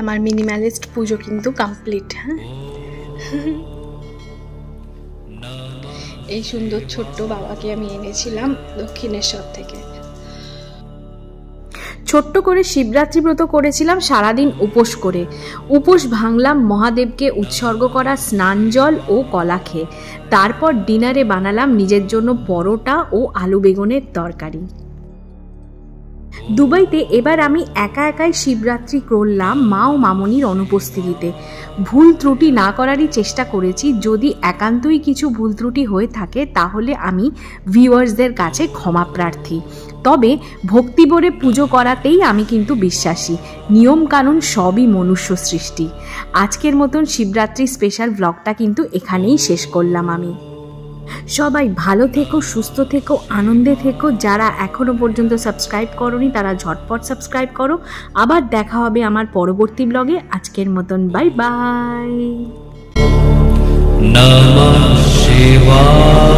আমার মিনিমালিস্ট পুজো কিন্তু কমপ্লিট। হ্যাঁ, এই সুন্দর ছোট্ট বাবাকে আমি এনেছিলাম দক্ষিণেশ্বর থেকে। ছোট্ট করে শিবরাত্রি ব্রত করেছিলাম সারাদিন উপোস করে। উপোস ভাঙলাম মহাদেবকে উৎসর্গ করা স্নান জল ও কলা খেয়ে। তারপর ডিনারে বানালাম নিজের জন্য পরোটা ও আলু বেগুনের তরকারি। দুবাইতে এবার আমি একা একাই শিবরাত্রি করলাম মা ও মামনির অনুপস্থিতিতে। ভুল ত্রুটি না করারই চেষ্টা করেছি। যদি একান্তই কিছু ভুল ত্রুটি হয়ে থাকে তাহলে আমি ভিউয়ার্সদের কাছে ক্ষমা প্রার্থী। তবে ভক্তিভরে পুজো করাতেই আমি কিন্তু বিশ্বাসী। নিয়মকানুন সবই মনুষ্য সৃষ্টি। আজকের মতন শিবরাত্রি স্পেশাল ব্লগটা কিন্তু এখানেই শেষ করলাম আমি। সবাই ভালো থেকো, সুস্থ থেকো, আনন্দে থেকো। যারা এখনো পর্যন্ত সাবস্ক্রাইব করোনি তারা ঝটপট সাবস্ক্রাইব করো। আবার দেখা হবে আমার পরবর্তী ব্লগে। আজকের মতন বাই বাই। নমঃ শিবায়।